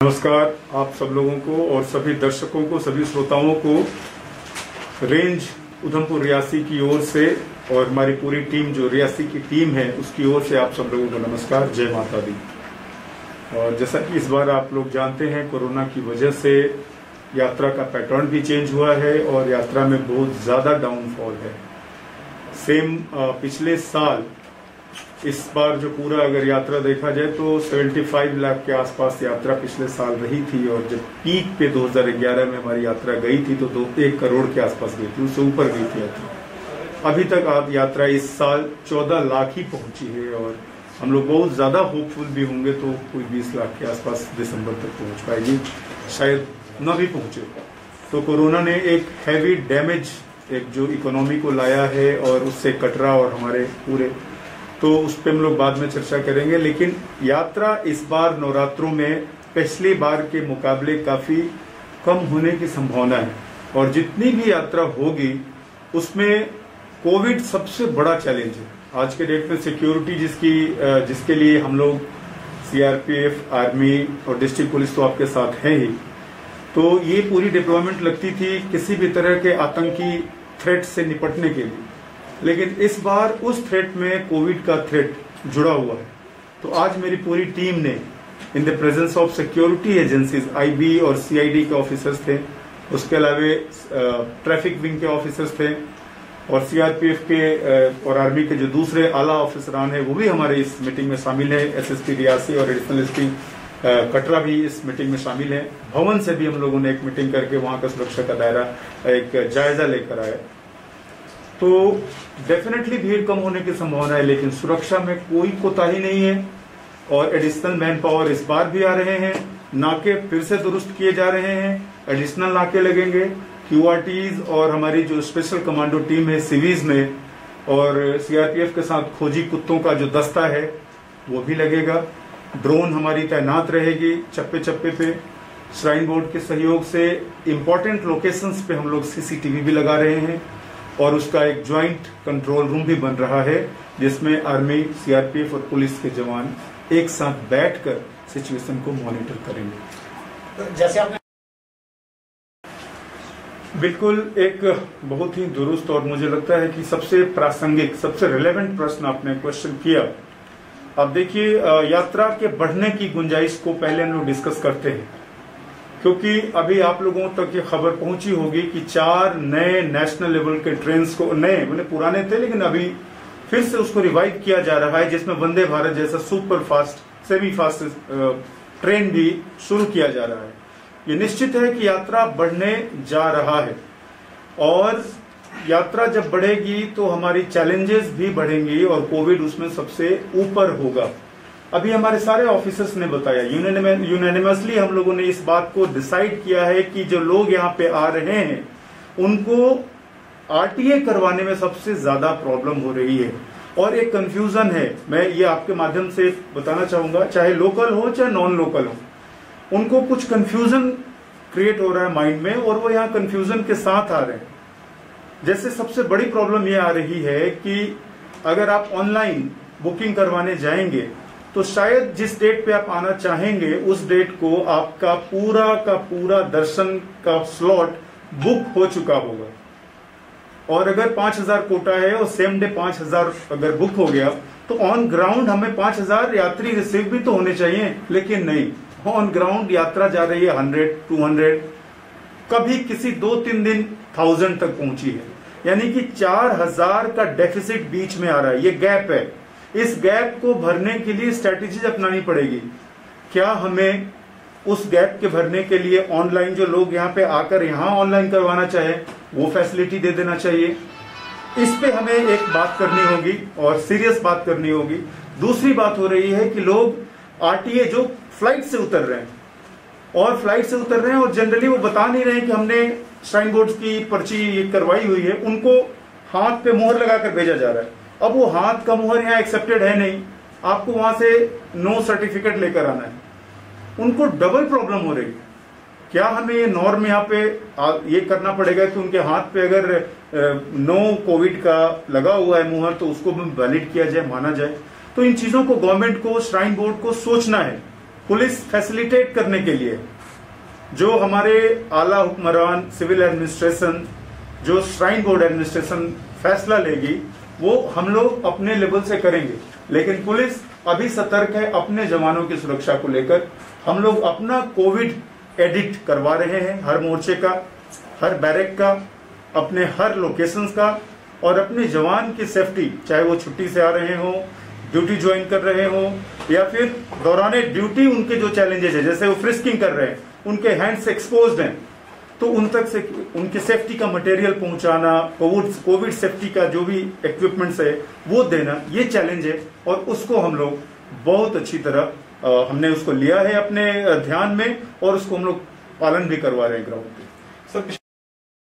नमस्कार आप सब लोगों को और सभी दर्शकों को, सभी श्रोताओं को रेंज उधमपुर रियासी की ओर से और हमारी पूरी टीम जो रियासी की टीम है उसकी ओर से आप सब लोगों को नमस्कार, जय माता दी। और जैसा कि इस बार आप लोग जानते हैं, कोरोना की वजह से यात्रा का पैटर्न भी चेंज हुआ है और यात्रा में बहुत ज्यादा डाउनफॉल है। सेम पिछले साल इस बार जो पूरा अगर यात्रा देखा जाए तो 75 लाख के आसपास यात्रा पिछले साल रही थी और जब पीक पे 2011 में हमारी यात्रा गई थी तो 1 करोड़ के आसपास गई थी, उससे ऊपर गई थी यात्रा। अभी तक आप यात्रा इस साल 14 लाख ही पहुंची है और हम लोग बहुत ज्यादा होपफुल भी होंगे तो कोई 20 लाख के आसपास दिसंबर तक पहुंच पाएगी, शायद न भी पहुंचे। तो कोरोना ने एक हैवी डैमेज एक जो इकोनॉमी को लाया है और उससे कटरा और हमारे पूरे, तो उस पर हम लोग बाद में चर्चा करेंगे। लेकिन यात्रा इस बार नवरात्रों में पिछली बार के मुकाबले काफी कम होने की संभावना है और जितनी भी यात्रा होगी उसमें कोविड सबसे बड़ा चैलेंज है आज के डेट में। सिक्योरिटी जिसके लिए हम लोग सीआरपीएफ, आर्मी और डिस्ट्रिक्ट पुलिस तो आपके साथ है ही, तो ये पूरी डिप्लॉयमेंट लगती थी किसी भी तरह के आतंकी थ्रेट से निपटने के लिए। लेकिन इस बार उस थ्रेट में कोविड का थ्रेट जुड़ा हुआ है। तो आज मेरी पूरी टीम ने in the presence of security agencies, IB और सीआईडी के ऑफिसर्स थे, उसके अलावा ट्रैफिक विंग के ऑफिसर्स थे और सीआरपीएफ के और आर्मी के जो दूसरे आला ऑफिसरान है वो भी हमारे इस मीटिंग में शामिल है। एसएसपी रियासी और एडिशनल एसपी कटरा भी इस मीटिंग में शामिल है। भवन से भी हम लोगों ने एक मीटिंग करके वहां का सुरक्षा का दायरा एक जायजा लेकर आया। तो डेफिनेटली भीड़ कम होने की संभावना है, लेकिन सुरक्षा में कोई कोताही नहीं है और एडिशनल मैन पावर इस बार भी आ रहे हैं। नाके फिर से दुरुस्त किए जा रहे हैं, एडिशनल नाके लगेंगे। क्यूआरटीज और हमारी जो स्पेशल कमांडो टीम है सिवीज में और सीआरपीएफ के साथ खोजी कुत्तों का जो दस्ता है वो भी लगेगा। ड्रोन हमारी तैनात रहेगी चप्पे चप्पे पे। श्राइन बोर्ड के सहयोग से इम्पोर्टेंट लोकेशंस पे हम लोग सीसीटीवी भी लगा रहे हैं और उसका एक ज्वाइंट कंट्रोल रूम भी बन रहा है जिसमें आर्मी, सीआरपीएफ और पुलिस के जवान एक साथ बैठकर सिचुएशन को मॉनिटर करेंगे। जैसे आपने बिल्कुल एक बहुत ही दुरुस्त और मुझे लगता है कि सबसे प्रासंगिक, सबसे रिलेवेंट प्रश्न आपने क्वेश्चन किया। अब देखिए, यात्रा के बढ़ने की गुंजाइश को पहले हम लोग डिस्कस करते हैं, क्योंकि अभी आप लोगों तक ये खबर पहुंची होगी कि 4 नए नेशनल लेवल के ट्रेन्स को, नए मैंने पुराने थे लेकिन अभी फिर से उसको रिवाइव किया जा रहा है, जिसमें वंदे भारत जैसा super fast, semi fast train भी शुरू किया जा रहा है। ये निश्चित है कि यात्रा बढ़ने जा रहा है और यात्रा जब बढ़ेगी तो हमारी चैलेंजेस भी बढ़ेंगी और कोविड उसमें सबसे ऊपर होगा। अभी हमारे सारे ऑफिसर्स ने बताया, यूनानिमसली हम लोगों ने इस बात को डिसाइड किया है कि जो लोग यहाँ पे आ रहे हैं उनको आरटीए करवाने में सबसे ज्यादा प्रॉब्लम हो रही है और एक कंफ्यूजन है। मैं ये आपके माध्यम से बताना चाहूंगा, चाहे लोकल हो चाहे नॉन लोकल हो, उनको कुछ कंफ्यूजन क्रिएट हो रहा है माइंड में और वो यहाँ कंफ्यूजन के साथ आ रहे हैं। जैसे सबसे बड़ी प्रॉब्लम ये आ रही है कि अगर आप ऑनलाइन बुकिंग करवाने जाएंगे तो शायद जिस डेट पे आप आना चाहेंगे उस डेट को आपका पूरा का पूरा दर्शन का स्लॉट बुक हो चुका होगा और अगर 5000 कोटा है और सेम डे 5000 अगर बुक हो गया तो ऑन ग्राउंड हमें 5000 यात्री रिसीव भी तो होने चाहिए, लेकिन नहीं, ऑन ग्राउंड यात्रा जा रही है 100, 200, कभी किसी 2-3 दिन 1000 तक पहुंची है। यानी कि 4000 का डेफिसिट बीच में आ रहा है, ये गैप है। इस गैप को भरने के लिए स्ट्रेटेजीज अपनानी पड़ेगी। क्या हमें उस गैप के भरने के लिए ऑनलाइन, जो लोग यहाँ पे आकर यहाँ ऑनलाइन करवाना चाहे वो फैसिलिटी दे देना चाहिए। इस पे हमें एक बात करनी होगी और सीरियस बात करनी होगी। दूसरी बात हो रही है कि लोग आरटीए जो फ्लाइट से उतर रहे हैं और जनरली वो बता नहीं रहे कि हमने श्राइन बोर्ड की पर्ची करवाई हुई है, उनको हाथ पे मोहर लगाकर भेजा जा रहा है। अब वो हाथ का मोहर यहाँ एक्सेप्टेड है नहीं, आपको वहां से नो सर्टिफिकेट लेकर आना है। उनको डबल प्रॉब्लम हो रही है। क्या हमें ये नॉर्म यहाँ पे ये करना पड़ेगा कि उनके हाथ पे अगर नो कोविड का लगा हुआ है मुहर तो उसको वैलिड किया जाए, माना जाए। तो इन चीजों को गवर्नमेंट को, श्राइन बोर्ड को सोचना है पुलिस फैसिलिटेट करने के लिए जो हमारे आला हुक्मरान, सिविल एडमिनिस्ट्रेशन, जो श्राइन बोर्ड एडमिनिस्ट्रेशन फैसला लेगी वो हम लोग अपने लेवल से करेंगे। लेकिन पुलिस अभी सतर्क है अपने जवानों की सुरक्षा को लेकर। हम लोग अपना कोविड एडिट करवा रहे हैं, हर मोर्चे का, हर बैरक का, अपने हर लोकेशंस का, और अपने जवान की सेफ्टी, चाहे वो छुट्टी से आ रहे हो, ड्यूटी ज्वाइन कर रहे हो, या फिर दौरान ड्यूटी उनके जो चैलेंजेस है, जैसे वो फ्रिस्किंग कर रहे हैं, उनके हैंड्स एक्सपोज्ड हैं, तो उन तक से उनके सेफ्टी का मटेरियल पहुंचाना, कोविड सेफ्टी का जो भी इक्विपमेंट्स है वो देना, ये चैलेंज है। और उसको हम लोग बहुत अच्छी तरह हमने उसको लिया है अपने ध्यान में, और उसको हम लोग पालन भी करवा रहे हैं ग्राउंड पे।